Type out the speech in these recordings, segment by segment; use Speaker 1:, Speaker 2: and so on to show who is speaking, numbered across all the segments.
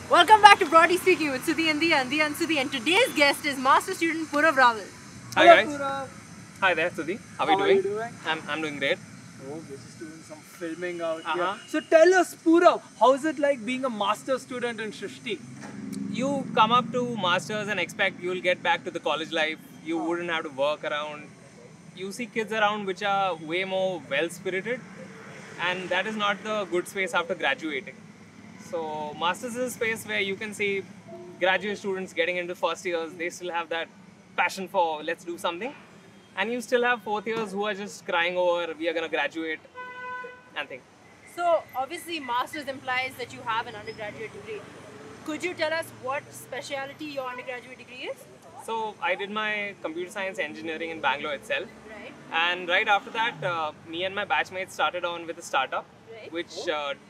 Speaker 1: Welcome back to Broadly Speaking with Sudhi and Diya and Sudhi, and today's guest is master student Purav.
Speaker 2: Hi guys.
Speaker 3: Purav.
Speaker 2: Hi there, Sudhi. How
Speaker 3: How are you doing?
Speaker 2: I'm doing great.
Speaker 3: Oh, we're just doing some filming out here. So tell us, Purav, how is it like being a master student in Shrishti?
Speaker 2: You come up to masters and expect you'll get back to the college life. You wouldn't have to work around. You see kids around which are way more well-spirited, and that is not the good space after graduating. So masters is a space where you can see graduate students getting into first years. They still have that passion for let's do something, and you still have fourth years who are just crying over we are gonna graduate and think.
Speaker 1: So obviously masters implies that you have an undergraduate degree. Could you tell us what speciality your undergraduate degree is?
Speaker 2: So I did my computer science engineering in Bangalore itself,
Speaker 1: Right.
Speaker 2: and right after that, me and my batchmates started on with a startup,
Speaker 1: Right.
Speaker 2: which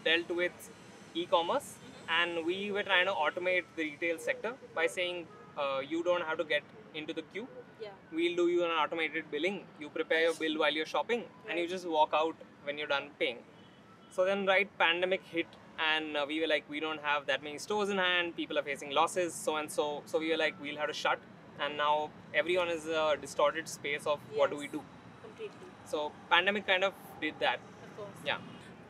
Speaker 2: dealt with e-commerce, and we were trying to automate the retail sector by saying you don't have to get into the queue.
Speaker 1: Yeah.
Speaker 2: We'll do you an automated billing. You prepare your bill while you're shopping, and you just walk out when you're done paying. So then, right, pandemic hit, and we were like, we don't have that many stores in hand. People are facing losses, so and so. So we were like, we'll have to shut. And now everyone is a distorted space of what do we do.
Speaker 1: Completely.
Speaker 2: So pandemic kind of did that.
Speaker 1: Of course.
Speaker 2: Yeah.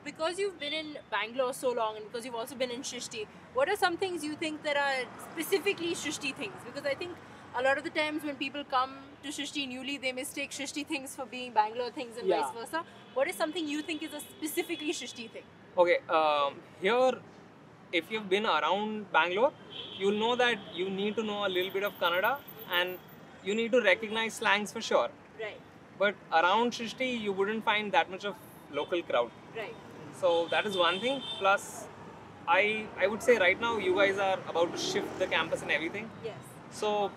Speaker 1: Because you've been in Bangalore so long and because you've also been in Shrishti, what are some things you think that are specifically Shrishti things? Because I think a lot of the times when people come to Shrishti newly, they mistake Shrishti things for being Bangalore things and vice versa. What is something you think is a specifically Shrishti thing?
Speaker 2: Okay. Here, if you've been around Bangalore, you'll know that you need to know a little bit of Kannada and you need to recognize slangs for sure.
Speaker 1: Right.
Speaker 2: But around Shrishti, you wouldn't find that much of local crowd.
Speaker 1: Right.
Speaker 2: So that is one thing. Plus, I would say right now you guys are about to shift the campus and everything.
Speaker 1: Yes.
Speaker 2: So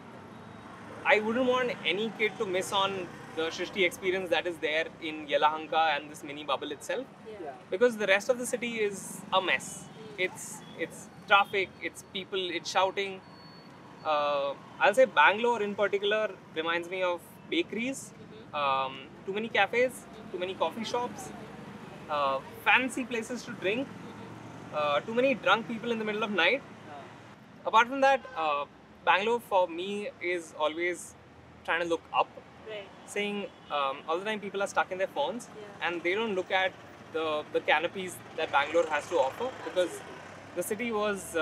Speaker 2: I wouldn't want any kid to miss on the Shrishti experience that is there in Yelahanka and this mini bubble itself.
Speaker 1: Yeah.
Speaker 2: Because the rest of the city is a mess. It's traffic, it's people, it's shouting. I'll say Bangalore in particular reminds me of bakeries, too many cafes, too many coffee shops, fancy places to drink, too many drunk people in the middle of night. Apart from that, Bangalore for me is always trying to look up,
Speaker 1: Right.
Speaker 2: saying all the time people are stuck in their phones and they don't look at the canopies that Bangalore has to offer, because the city was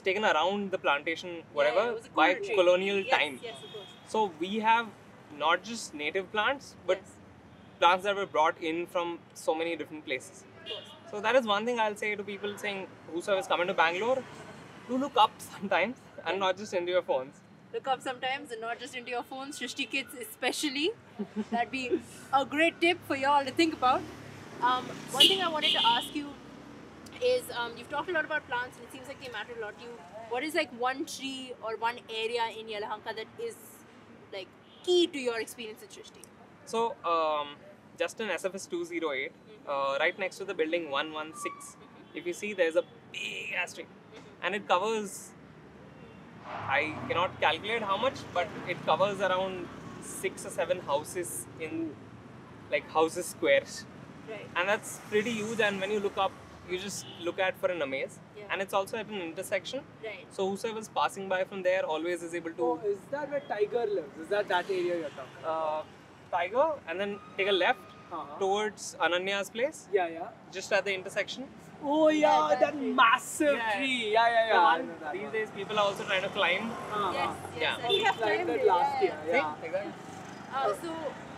Speaker 2: taken around the plantation, whatever,
Speaker 1: it was a
Speaker 2: by
Speaker 1: cool tree.
Speaker 2: colonial
Speaker 1: Yes,
Speaker 2: time.
Speaker 1: yes, of course.
Speaker 2: So we have not just native plants, but
Speaker 1: Yes.
Speaker 2: plants that were brought in from so many different places.
Speaker 1: Of course.
Speaker 2: So that is one thing I'll say to people saying whosoever is coming to Bangalore, do look up sometimes and not just into your phones.
Speaker 1: Look up sometimes and not just into your phones. Shrishti kids especially. That'd be a great tip for y'all to think about. One thing I wanted to ask you is, you've talked a lot about plants and it seems like they matter a lot to you. What is like one tree or one area in Yelahanka that is like key to your experience at Srishti?
Speaker 2: So just in SFS 208, right next to the building 116, if you see there's a big ass tree and it covers, I cannot calculate how much, but it covers around 6 or 7 houses in like houses squares.
Speaker 1: Right.
Speaker 2: And that's pretty huge, and when you look up, you just look at for an amaze.
Speaker 1: Yeah.
Speaker 2: And it's also at an intersection.
Speaker 1: Right.
Speaker 2: So whosoever's passing by from there always is able to
Speaker 3: Oh, is that where Tiger lives? Is that area you're talking?
Speaker 2: Tiger and then take a left towards Ananya's place,
Speaker 3: Yeah.
Speaker 2: just at the intersection.
Speaker 3: Oh yeah,
Speaker 1: that
Speaker 3: that
Speaker 1: tree.
Speaker 3: massive
Speaker 2: Yeah.
Speaker 3: tree. Yeah.
Speaker 2: The
Speaker 3: I
Speaker 2: one,
Speaker 3: know that
Speaker 2: these
Speaker 3: one.
Speaker 2: days people are also trying to climb.
Speaker 1: Yes.
Speaker 2: Yeah.
Speaker 1: And we have
Speaker 3: Climbed
Speaker 1: climbed
Speaker 3: it
Speaker 1: it
Speaker 3: last year.
Speaker 2: See?
Speaker 3: Yeah.
Speaker 2: Exactly.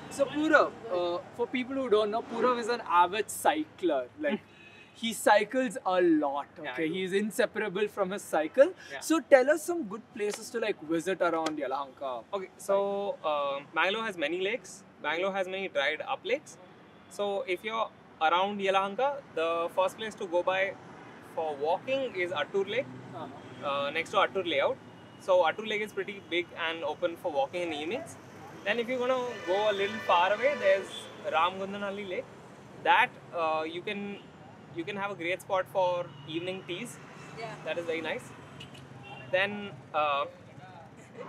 Speaker 3: So Purav, for people who don't know, Purav is an avid cycler. Like he cycles a lot. Okay,
Speaker 2: Yeah.
Speaker 3: he's inseparable from his cycle.
Speaker 2: Yeah.
Speaker 3: So tell us some good places to like visit around Yelahanka.
Speaker 2: Okay, so Bangalore has many lakes. Bangalore has many dried up lakes. So if you're around Yelahanka, the first place to go by for walking is Attur Lake, next to Attur Layout. So Attur Lake is pretty big and open for walking in the evenings. Then if you're gonna go a little far away, there's Ramgundanhalli Lake. That you can have a great spot for evening teas.
Speaker 1: Yeah.
Speaker 2: That is very nice. Then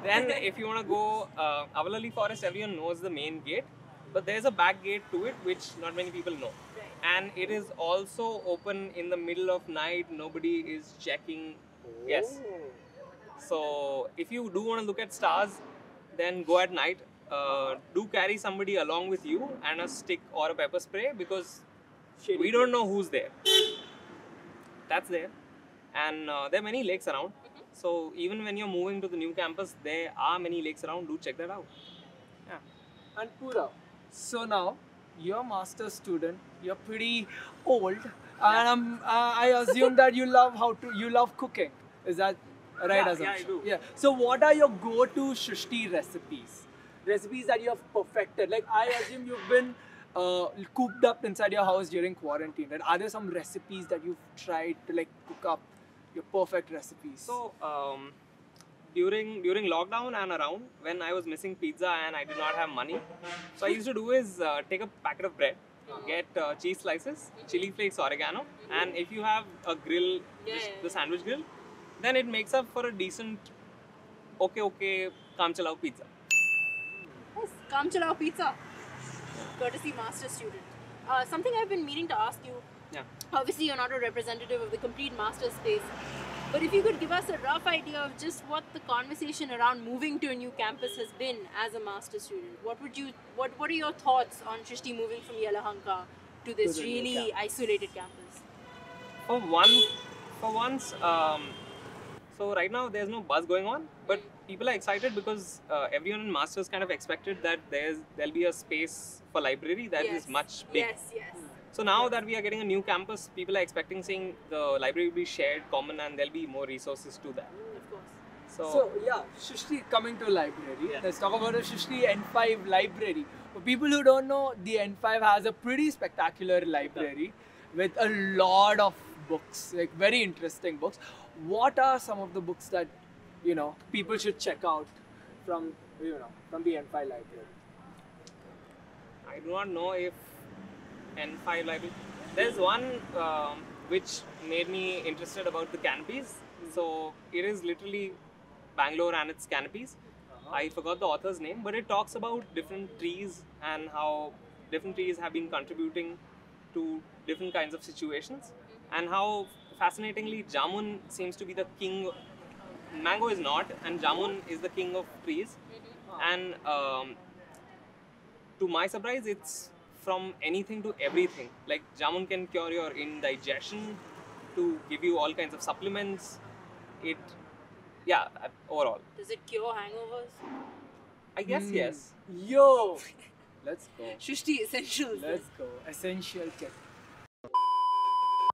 Speaker 2: if you want to go Avalali Forest, everyone knows the main gate, but there's a back gate to it which not many people know.
Speaker 1: Right.
Speaker 2: And it is also open in the middle of night. Nobody is checking. Yes. So if you do want to look at stars, then go at night. Do carry somebody along with you and a stick or a pepper spray, because we don't know who's there. That's there. And there are many lakes around. So even when you're moving to the new campus, there are many lakes around. Do check that out. Yeah.
Speaker 3: And Purav, so now you're a master's student. You're pretty old, and I assume that you love cooking. Is that right?
Speaker 2: Yeah,
Speaker 3: assumption?
Speaker 2: I do.
Speaker 3: Yeah. So what are your go-to Shrishti recipes? Recipes that you have perfected. Like I assume you've been cooped up inside your house during quarantine. And are there some recipes that you've tried to like cook up your perfect recipes?
Speaker 2: So during lockdown and around, when I was missing pizza and I did not have money, so I used to do is take a packet of bread, get cheese slices, chili flakes, oregano, and if you have a grill, just the sandwich grill, then it makes up for a decent okay kaam chalao pizza.
Speaker 1: Yes, Kam Chalao Pizza. Courtesy master student. Something I've been meaning to ask you.
Speaker 2: Yeah.
Speaker 1: Obviously, you're not a representative of the complete master space, but if you could give us a rough idea of just what the conversation around moving to a new campus has been as a master student, what are your thoughts on Shrishti moving from Yelahanka to this
Speaker 3: To the new
Speaker 1: really
Speaker 3: campus.
Speaker 1: isolated campus?
Speaker 2: For once, so right now there's no buzz going on, but people are excited because everyone in masters kind of expected that there'll be a space for library that is much big.
Speaker 1: Yes.
Speaker 2: So now that we are getting a new campus, people are expecting seeing the library will be shared, common, and there'll be more resources to that.
Speaker 1: Of course.
Speaker 3: So yeah, Shrishti coming to library.
Speaker 2: Yeah.
Speaker 3: Let's talk about the Shrishti N5 library. For people who don't know, the N5 has a pretty spectacular library with a lot of books, like very interesting books. What are some of the books that people should check out from from the N5 library?
Speaker 2: I do not know if N5 library. There's one which made me interested about the canopies. So it is literally Bangalore and its canopies. I forgot the author's name, but it talks about different trees and how different trees have been contributing to different kinds of situations, and how fascinatingly Jamun seems to be the king. Mango is not, and Jamun is the king of trees. And to my surprise, it's from anything to everything. Like Jamun can cure your indigestion, to give you all kinds of supplements. Overall,
Speaker 1: Does it cure hangovers?
Speaker 2: I guess yes.
Speaker 3: Yo, let's go.
Speaker 1: Shrishti Essentials.
Speaker 3: Let's go. Essential kit.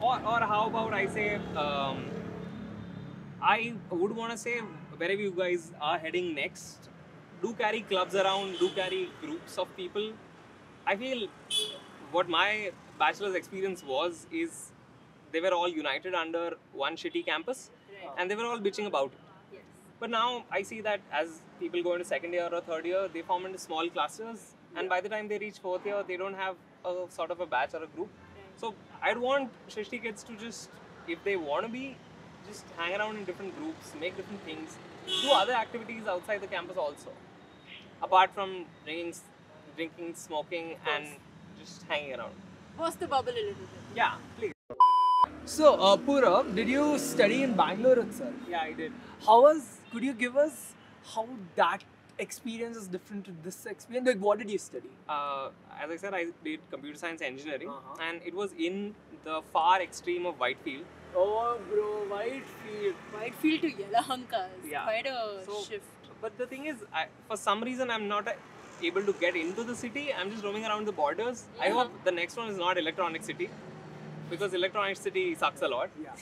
Speaker 2: Or how about I say, I would want to say, wherever you guys are heading next, do carry clubs around, do carry groups of people. I feel what my bachelor's experience is they were all united under one shitty campus,
Speaker 1: Right.
Speaker 2: and they were all bitching about it.
Speaker 1: Yes.
Speaker 2: But now I see that as people go into second year or third year, they form into small clusters, and by the time they reach fourth year, they don't have a sort of a batch or a group.
Speaker 1: Right.
Speaker 2: So I'd want Shrishti kids to just, if they want to be, just hang around in different groups, make different things, do other activities outside the campus also, apart from drinking, smoking, and just hanging around.
Speaker 1: Burst the bubble a little bit.
Speaker 2: Yeah, please.
Speaker 3: So, Purav, did you study in Bangalore itself?
Speaker 2: Yeah, I did.
Speaker 3: Could you give us how that experience is different to this experience? Like, what did you study?
Speaker 2: As I said, I did computer science engineering,
Speaker 3: Uh-huh.
Speaker 2: and it was in the far extreme of Whitefield.
Speaker 3: Oh, bro, Whitefield.
Speaker 1: Whitefield to Yelahanka is
Speaker 2: Yeah.
Speaker 1: quite a
Speaker 2: So,
Speaker 1: shift.
Speaker 2: But the thing is, for some reason, I'm not able to get into the city. I'm just roaming around the borders. I hope the next one is not Electronic City, because Electronic City sucks a lot.
Speaker 3: Yeah.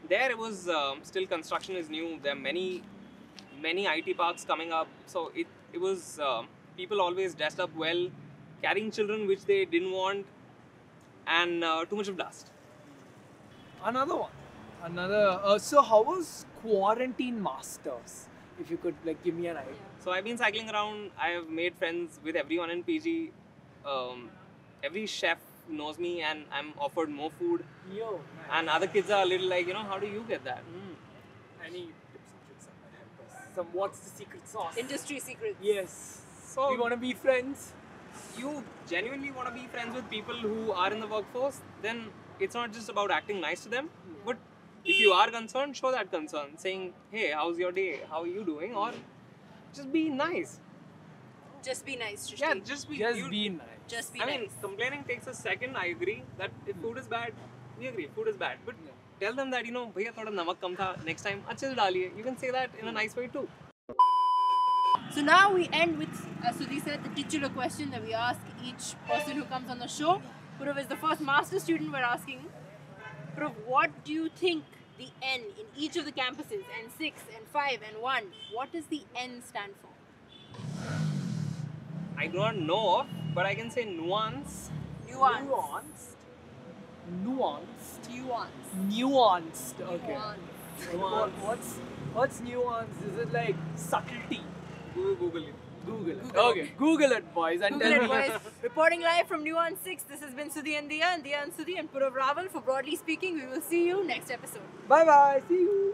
Speaker 2: There it was still construction is new. There are many IT parks coming up. So it was people always dressed up well, carrying children which they didn't want, and too much of dust.
Speaker 3: Another one. So, how was quarantine masters? If you could give me an idea.
Speaker 2: So I've been cycling around. I have made friends with everyone in PG. Every chef knows me, and I'm offered more food.
Speaker 3: Yo.
Speaker 2: And other kids are a little like, how do you get that?
Speaker 3: Any tips and tricks that might help us? What's the secret sauce?
Speaker 1: Industry secrets.
Speaker 3: Yes.
Speaker 2: So
Speaker 3: We want to be friends.
Speaker 2: you genuinely want to be friends with people who are in the workforce, then it's not just about acting nice to them, but if you are concerned, show that concern, saying, hey, how's your day? How are you doing? Or just be nice.
Speaker 1: Just be nice, Srishti.
Speaker 2: Yeah, just be
Speaker 3: nice.
Speaker 1: Just be
Speaker 2: I
Speaker 1: nice.
Speaker 2: mean, complaining takes a second. I agree that if food is bad, we agree, food is bad. But tell them that, bhaiya thoda namak kam tha, next time अच्छे से डालिए. You can say that in a nice way too.
Speaker 1: So now we end with, as Sudhi said, the titular question that we ask each person who comes on the show. Purav is the first master student we're asking. Purav, what do you think the N in each of the campuses, N6, N5, N1, what does the N stand for?
Speaker 2: I do not know of, but I can say nuance.
Speaker 1: Nuance.
Speaker 3: Nuanced. Okay.
Speaker 2: Nuance.
Speaker 3: What's nuanced? Is it like subtlety?
Speaker 2: Google it.
Speaker 3: Google it. Okay, Google it, boys, and
Speaker 1: Google
Speaker 3: tell
Speaker 1: it,
Speaker 3: me.
Speaker 1: boys. Reporting live from Nuance 6, this has been Sudhi and Diya and Sudhi and Purav Raval for Broadly Speaking. We will see you next episode.
Speaker 3: Bye bye. See you.